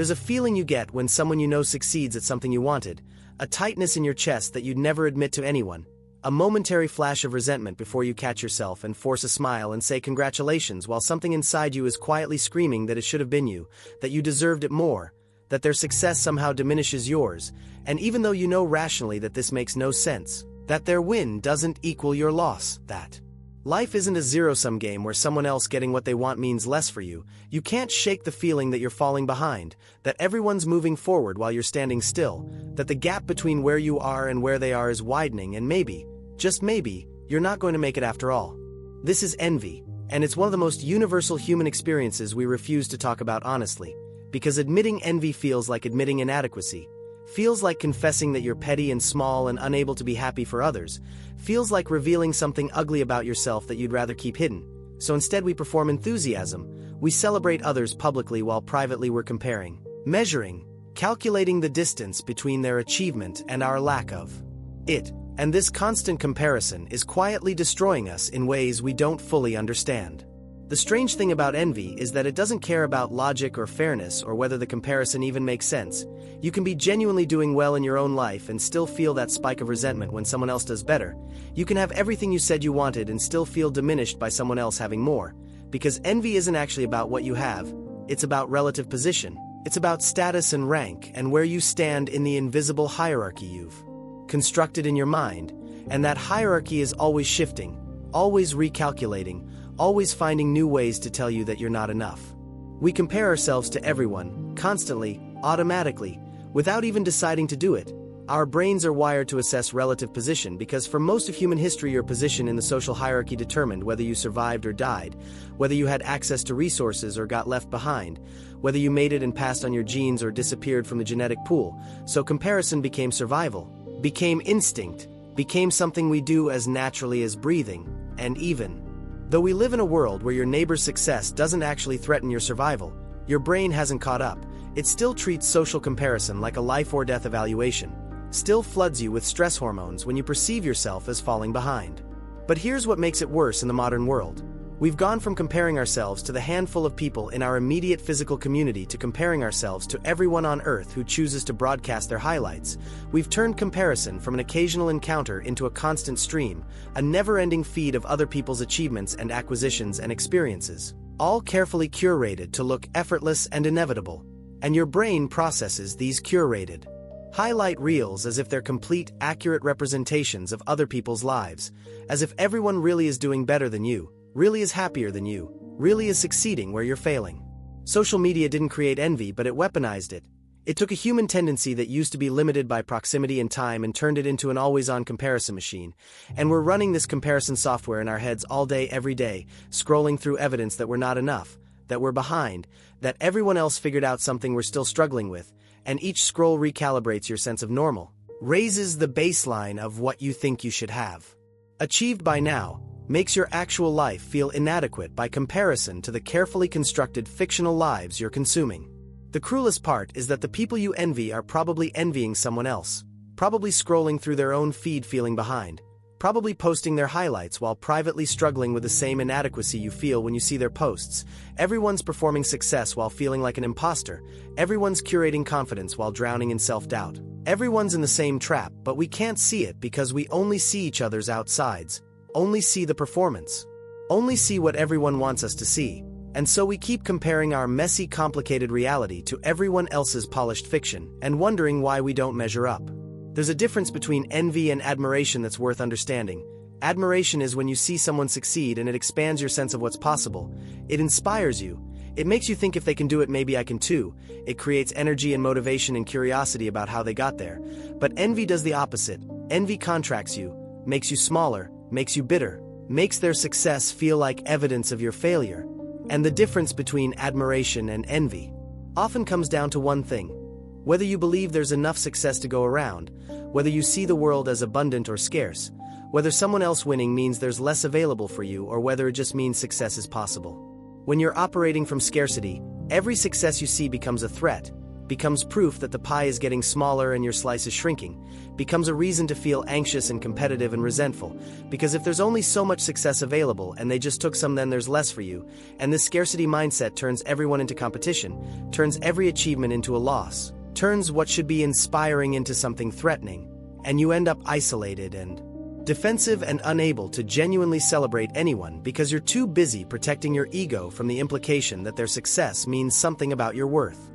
There's a feeling you get when someone you know succeeds at something you wanted, a tightness in your chest that you'd never admit to anyone, a momentary flash of resentment before you catch yourself and force a smile and say congratulations while something inside you is quietly screaming that it should have been you, that you deserved it more, that their success somehow diminishes yours, and even though you know rationally that this makes no sense, that their win doesn't equal your loss, that life isn't a zero-sum game where someone else getting what they want means less for you. You can't shake the feeling that you're falling behind, that everyone's moving forward while you're standing still, that the gap between where you are and where they are is widening, and maybe, just maybe, you're not going to make it after all. This is envy, and it's one of the most universal human experiences we refuse to talk about honestly, because admitting envy feels like admitting inadequacy, feels like confessing that you're petty and small and unable to be happy for others, feels like revealing something ugly about yourself that you'd rather keep hidden. So instead we perform enthusiasm, we celebrate others publicly while privately we're comparing, measuring, calculating the distance between their achievement and our lack of it. And this constant comparison is quietly destroying us in ways we don't fully understand. The strange thing about envy is that it doesn't care about logic or fairness or whether the comparison even makes sense. You can be genuinely doing well in your own life and still feel that spike of resentment when someone else does better. You can have everything you said you wanted and still feel diminished by someone else having more. Because envy isn't actually about what you have, it's about relative position. It's about status and rank and where you stand in the invisible hierarchy you've constructed in your mind. And that hierarchy is always shifting, always recalculating, always finding new ways to tell you that you're not enough. We compare ourselves to everyone, constantly, automatically, without even deciding to do it. Our brains are wired to assess relative position because for most of human history your position in the social hierarchy determined whether you survived or died, whether you had access to resources or got left behind, whether you made it and passed on your genes or disappeared from the genetic pool. So comparison became survival, became instinct, became something we do as naturally as breathing, and even though we live in a world where your neighbor's success doesn't actually threaten your survival, your brain hasn't caught up. It still treats social comparison like a life or death evaluation, still floods you with stress hormones when you perceive yourself as falling behind. But here's what makes it worse in the modern world. We've gone from comparing ourselves to the handful of people in our immediate physical community to comparing ourselves to everyone on Earth who chooses to broadcast their highlights. We've turned comparison from an occasional encounter into a constant stream, a never-ending feed of other people's achievements and acquisitions and experiences, all carefully curated to look effortless and inevitable. And your brain processes these curated highlight reels as if they're complete, accurate representations of other people's lives, as if everyone really is doing better than you, really is happier than you, really is succeeding where you're failing. Social media didn't create envy, but it weaponized it. It took a human tendency that used to be limited by proximity and time and turned it into an always-on comparison machine. And we're running this comparison software in our heads all day, every day, scrolling through evidence that we're not enough, that we're behind, that everyone else figured out something we're still struggling with, and each scroll recalibrates your sense of normal, raises the baseline of what you think you should have achieved by now, makes your actual life feel inadequate by comparison to the carefully constructed fictional lives you're consuming. The cruelest part is that the people you envy are probably envying someone else, probably scrolling through their own feed feeling behind, probably posting their highlights while privately struggling with the same inadequacy you feel when you see their posts. Everyone's performing success while feeling like an imposter. Everyone's curating confidence while drowning in self-doubt. Everyone's in the same trap, but we can't see it because we only see each other's outsides. Only see the performance. Only see what everyone wants us to see. And so we keep comparing our messy, complicated reality to everyone else's polished fiction and wondering why we don't measure up. There's a difference between envy and admiration that's worth understanding. Admiration is when you see someone succeed and it expands your sense of what's possible. It inspires you. It makes you think if they can do it, maybe I can too. It creates energy and motivation and curiosity about how they got there. But envy does the opposite. Envy contracts you, makes you smaller, makes you bitter, makes their success feel like evidence of your failure. And the difference between admiration and envy often comes down to one thing. Whether you believe there's enough success to go around, whether you see the world as abundant or scarce, whether someone else winning means there's less available for you or whether it just means success is possible. When you're operating from scarcity, every success you see becomes a threat, becomes proof that the pie is getting smaller and your slice is shrinking, becomes a reason to feel anxious and competitive and resentful, because if there's only so much success available and they just took some, then there's less for you, and this scarcity mindset turns everyone into competition, turns every achievement into a loss, turns what should be inspiring into something threatening, and you end up isolated and defensive and unable to genuinely celebrate anyone because you're too busy protecting your ego from the implication that their success means something about your worth.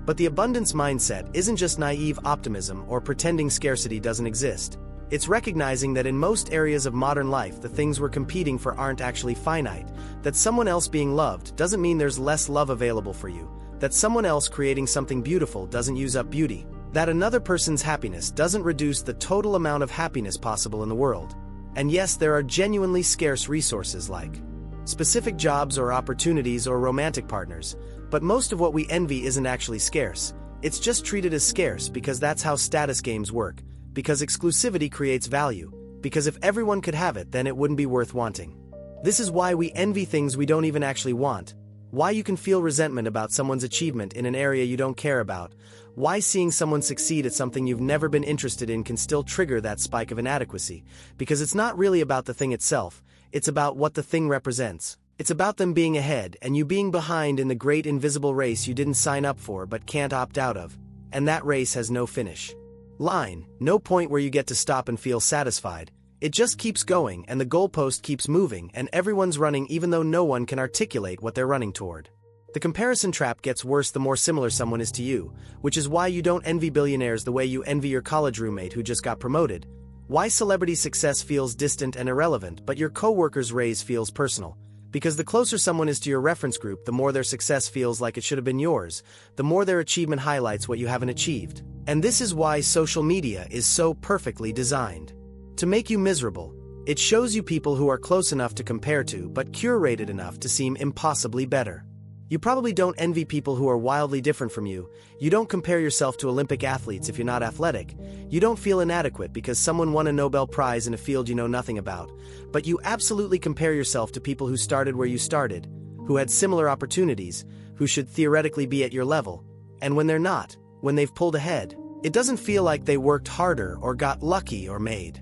But the abundance mindset isn't just naive optimism or pretending scarcity doesn't exist. It's recognizing that in most areas of modern life the things we're competing for aren't actually finite, that someone else being loved doesn't mean there's less love available for you, that someone else creating something beautiful doesn't use up beauty, that another person's happiness doesn't reduce the total amount of happiness possible in the world. And yes, there are genuinely scarce resources like specific jobs or opportunities or romantic partners, but most of what we envy isn't actually scarce. It's just treated as scarce because that's how status games work, because exclusivity creates value, because if everyone could have it, then it wouldn't be worth wanting. This is why we envy things we don't even actually want, why you can feel resentment about someone's achievement in an area you don't care about, why seeing someone succeed at something you've never been interested in can still trigger that spike of inadequacy, because it's not really about the thing itself, it's about what the thing represents. It's about them being ahead and you being behind in the great invisible race you didn't sign up for but can't opt out of, and that race has no finish line, no point where you get to stop and feel satisfied. It just keeps going and the goalpost keeps moving and everyone's running even though no one can articulate what they're running toward. The comparison trap gets worse the more similar someone is to you, which is why you don't envy billionaires the way you envy your college roommate who just got promoted, why celebrity success feels distant and irrelevant but your coworker's raise feels personal. Because the closer someone is to your reference group, the more their success feels like it should have been yours, the more their achievement highlights what you haven't achieved. And this is why social media is so perfectly designed to make you miserable. It shows you people who are close enough to compare to, but curated enough to seem impossibly better. You probably don't envy people who are wildly different from you. You don't compare yourself to Olympic athletes if you're not athletic. You don't feel inadequate because someone won a Nobel Prize in a field you know nothing about. But you absolutely compare yourself to people who started where you started, who had similar opportunities, who should theoretically be at your level. And when they're not, when they've pulled ahead, it doesn't feel like they worked harder or got lucky or made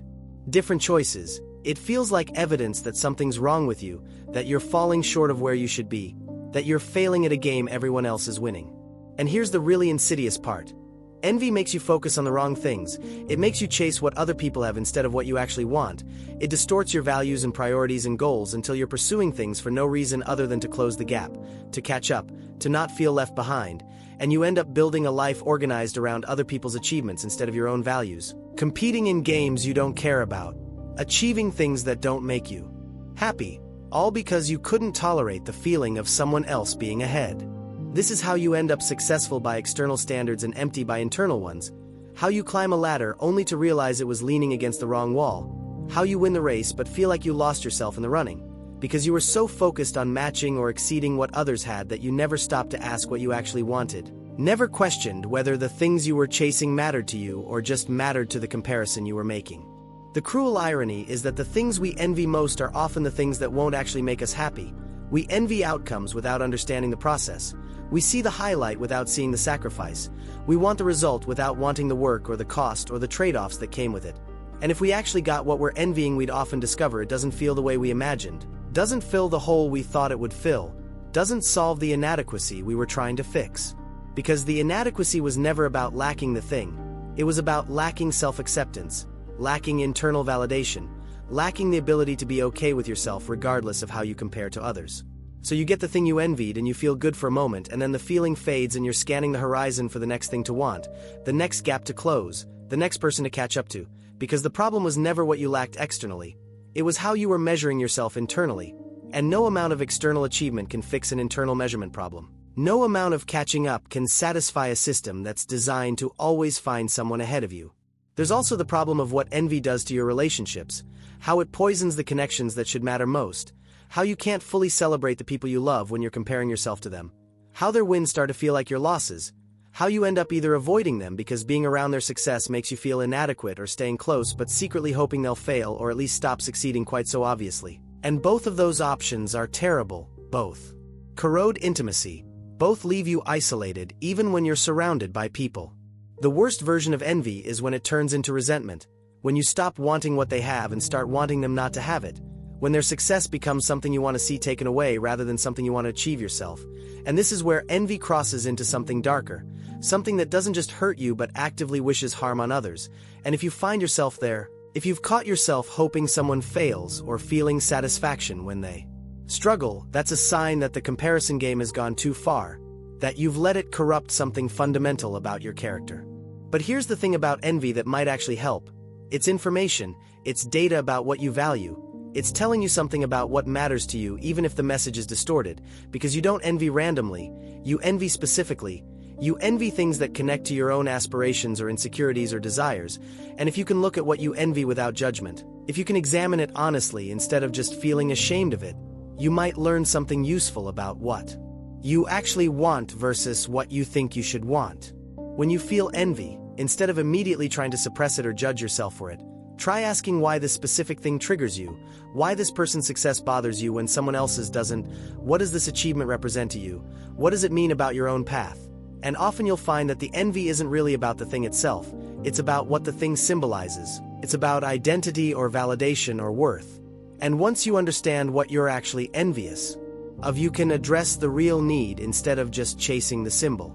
different choices. It feels like evidence that something's wrong with you, that you're falling short of where you should be, that you're failing at a game everyone else is winning. And here's the really insidious part. Envy makes you focus on the wrong things. It makes you chase what other people have instead of what you actually want. It distorts your values and priorities and goals until you're pursuing things for no reason other than to close the gap, to catch up, to not feel left behind, and you end up building a life organized around other people's achievements instead of your own values. Competing in games you don't care about. Achieving things that don't make you happy. All because you couldn't tolerate the feeling of someone else being ahead. This is how you end up successful by external standards and empty by internal ones. How you climb a ladder only to realize it was leaning against the wrong wall. How you win the race but feel like you lost yourself in the running, because you were so focused on matching or exceeding what others had that you never stopped to ask what you actually wanted. Never questioned whether the things you were chasing mattered to you or just mattered to the comparison you were making. The cruel irony is that the things we envy most are often the things that won't actually make us happy. We envy outcomes without understanding the process. We see the highlight without seeing the sacrifice. We want the result without wanting the work or the cost or the trade-offs that came with it. And if we actually got what we're envying, we'd often discover it doesn't feel the way we imagined, doesn't fill the hole we thought it would fill, doesn't solve the inadequacy we were trying to fix. Because the inadequacy was never about lacking the thing. It was about lacking self-acceptance, lacking internal validation, lacking the ability to be okay with yourself regardless of how you compare to others. So you get the thing you envied and you feel good for a moment, and then the feeling fades and you're scanning the horizon for the next thing to want, the next gap to close, the next person to catch up to, because the problem was never what you lacked externally. It was how you were measuring yourself internally, and no amount of external achievement can fix an internal measurement problem. No amount of catching up can satisfy a system that's designed to always find someone ahead of you. There's also the problem of what envy does to your relationships, how it poisons the connections that should matter most, how you can't fully celebrate the people you love when you're comparing yourself to them, how their wins start to feel like your losses, how you end up either avoiding them because being around their success makes you feel inadequate, or staying close but secretly hoping they'll fail or at least stop succeeding quite so obviously. And both of those options are terrible. Both corrode intimacy. Both leave you isolated even when you're surrounded by people. The worst version of envy is when it turns into resentment, when you stop wanting what they have and start wanting them not to have it, when their success becomes something you want to see taken away rather than something you want to achieve yourself. And this is where envy crosses into something darker, something that doesn't just hurt you but actively wishes harm on others. And if you find yourself there, if you've caught yourself hoping someone fails or feeling satisfaction when they struggle, that's a sign that the comparison game has gone too far, that you've let it corrupt something fundamental about your character. But here's the thing about envy that might actually help. It's information, it's data about what you value. It's telling you something about what matters to you even if the message is distorted, because you don't envy randomly, you envy specifically. You envy things that connect to your own aspirations or insecurities or desires, and if you can look at what you envy without judgment, if you can examine it honestly instead of just feeling ashamed of it, you might learn something useful about what you actually want versus what you think you should want. When you feel envy, instead of immediately trying to suppress it or judge yourself for it, try asking why this specific thing triggers you, why this person's success bothers you when someone else's doesn't, what does this achievement represent to you, what does it mean about your own path? And often you'll find that the envy isn't really about the thing itself, it's about what the thing symbolizes. It's about identity or validation or worth. And once you understand what you're actually envious of, you can address the real need instead of just chasing the symbol.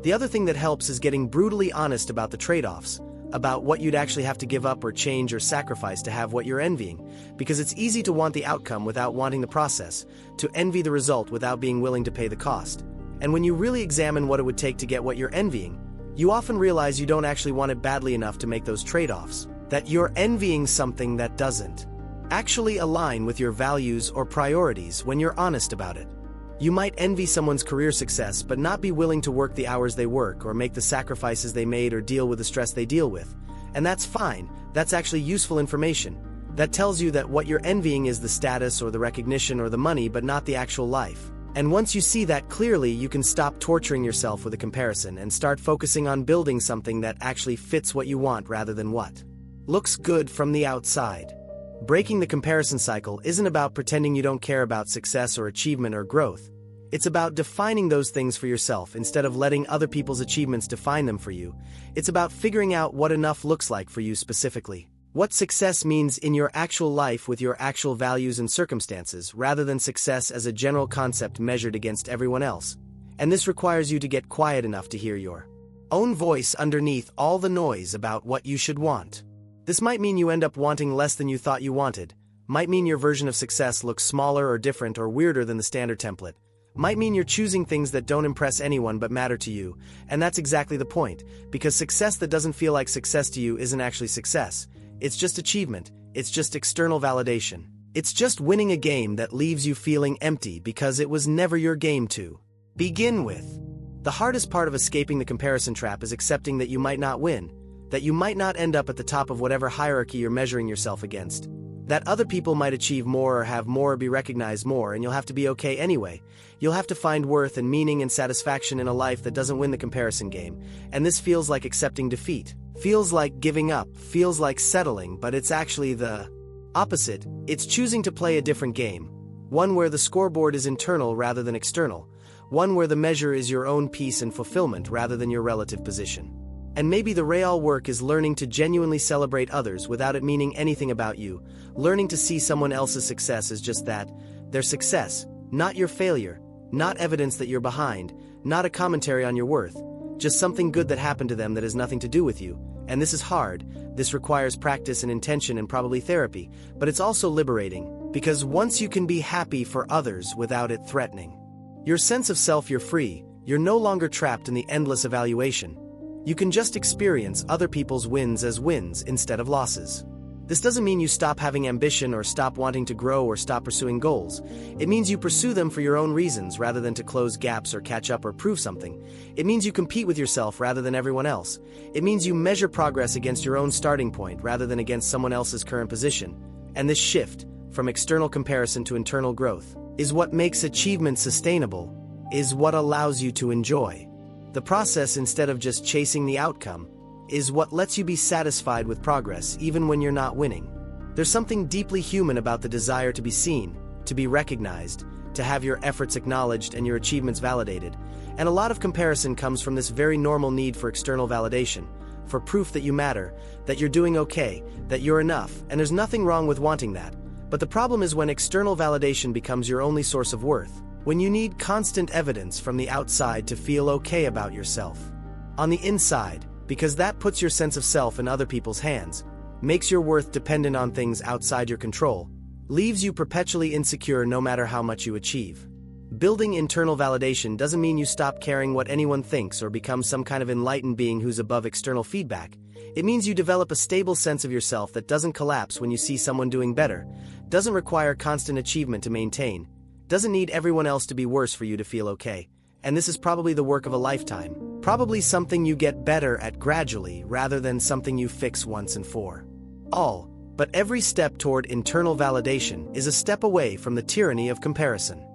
The other thing that helps is getting brutally honest about the trade-offs, about what you'd actually have to give up or change or sacrifice to have what you're envying, because it's easy to want the outcome without wanting the process, to envy the result without being willing to pay the cost. And when you really examine what it would take to get what you're envying, you often realize you don't actually want it badly enough to make those trade-offs, that you're envying something that doesn't actually align with your values or priorities when you're honest about it. You might envy someone's career success but not be willing to work the hours they work or make the sacrifices they made or deal with the stress they deal with. And that's fine, that's actually useful information. That tells you that what you're envying is the status or the recognition or the money but not the actual life. And once you see that clearly, you can stop torturing yourself with a comparison and start focusing on building something that actually fits what you want rather than what looks good from the outside. Breaking the comparison cycle isn't about pretending you don't care about success or achievement or growth. It's about defining those things for yourself instead of letting other people's achievements define them for you. It's about figuring out what enough looks like for you specifically. What success means in your actual life with your actual values and circumstances, rather than success as a general concept measured against everyone else. And this requires you to get quiet enough to hear your own voice underneath all the noise about what you should want. This might mean you end up wanting less than you thought you wanted, might mean your version of success looks smaller or different or weirder than the standard template, might mean you're choosing things that don't impress anyone but matter to you, and that's exactly the point, because success that doesn't feel like success to you isn't actually success. It's just achievement, it's just external validation. It's just winning a game that leaves you feeling empty because it was never your game to begin with. The hardest part of escaping the comparison trap is accepting that you might not win, that you might not end up at the top of whatever hierarchy you're measuring yourself against, that other people might achieve more or have more or be recognized more, and you'll have to be okay anyway. You'll have to find worth and meaning and satisfaction in a life that doesn't win the comparison game, and this feels like accepting defeat, feels like giving up, feels like settling, but it's actually the opposite. It's choosing to play a different game, one where the scoreboard is internal rather than external, one where the measure is your own peace and fulfillment rather than your relative position. And maybe the real work is learning to genuinely celebrate others without it meaning anything about you, learning to see someone else's success as just that, their success, not your failure, not evidence that you're behind, not a commentary on your worth, just something good that happened to them that has nothing to do with you. And this is hard, this requires practice and intention and probably therapy, but it's also liberating, because once you can be happy for others without it threatening your sense of self, you're free, you're no longer trapped in the endless evaluation. You can just experience other people's wins as wins instead of losses. This doesn't mean you stop having ambition or stop wanting to grow or stop pursuing goals. It means you pursue them for your own reasons rather than to close gaps or catch up or prove something. It means you compete with yourself rather than everyone else. It means you measure progress against your own starting point rather than against someone else's current position. And this shift, from external comparison to internal growth, is what makes achievement sustainable, is what allows you to enjoy the process instead of just chasing the outcome, is what lets you be satisfied with progress even when you're not winning. There's something deeply human about the desire to be seen, to be recognized, to have your efforts acknowledged and your achievements validated, and a lot of comparison comes from this very normal need for external validation, for proof that you matter, that you're doing okay, that you're enough, and there's nothing wrong with wanting that. But the problem is when external validation becomes your only source of worth, when you need constant evidence from the outside to feel okay about yourself. On the inside, because that puts your sense of self in other people's hands, makes your worth dependent on things outside your control, leaves you perpetually insecure no matter how much you achieve. Building internal validation doesn't mean you stop caring what anyone thinks or become some kind of enlightened being who's above external feedback. It means you develop a stable sense of yourself that doesn't collapse when you see someone doing better, doesn't require constant achievement to maintain, doesn't need everyone else to be worse for you to feel okay. And this is probably the work of a lifetime, probably something you get better at gradually rather than something you fix once and for all. But every step toward internal validation is a step away from the tyranny of comparison.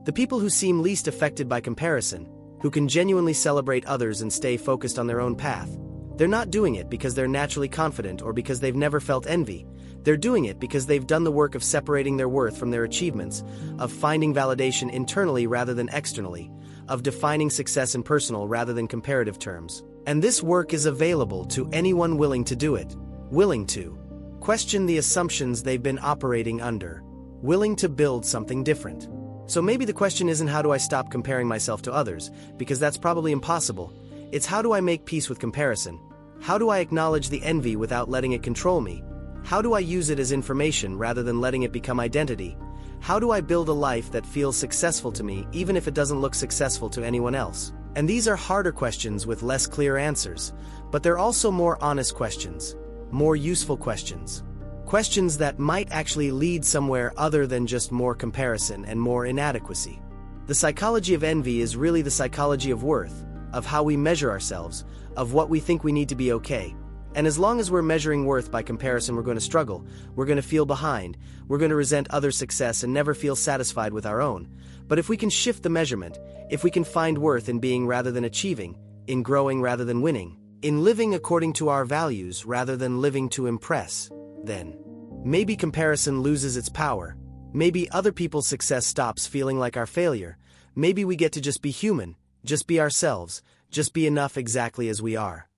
The people who seem least affected by comparison, who can genuinely celebrate others and stay focused on their own path, they're not doing it because they're naturally confident or because they've never felt envy. They're doing it because they've done the work of separating their worth from their achievements, of finding validation internally rather than externally, of defining success in personal rather than comparative terms. And this work is available to anyone willing to do it, willing to question the assumptions they've been operating under, willing to build something different. So maybe the question isn't how do I stop comparing myself to others, because that's probably impossible. It's how do I make peace with comparison? How do I acknowledge the envy without letting it control me? How do I use it as information rather than letting it become identity? How do I build a life that feels successful to me even if it doesn't look successful to anyone else? And these are harder questions with less clear answers, but they're also more honest questions, more useful questions. Questions that might actually lead somewhere other than just more comparison and more inadequacy. The psychology of envy is really the psychology of worth, of how we measure ourselves, of what we think we need to be okay. And as long as we're measuring worth by comparison, we're going to struggle, we're going to feel behind, we're going to resent others' success and never feel satisfied with our own. But if we can shift the measurement, if we can find worth in being rather than achieving, in growing rather than winning, in living according to our values rather than living to impress, then maybe comparison loses its power. Maybe other people's success stops feeling like our failure. Maybe we get to just be human, just be ourselves, just be enough exactly as we are.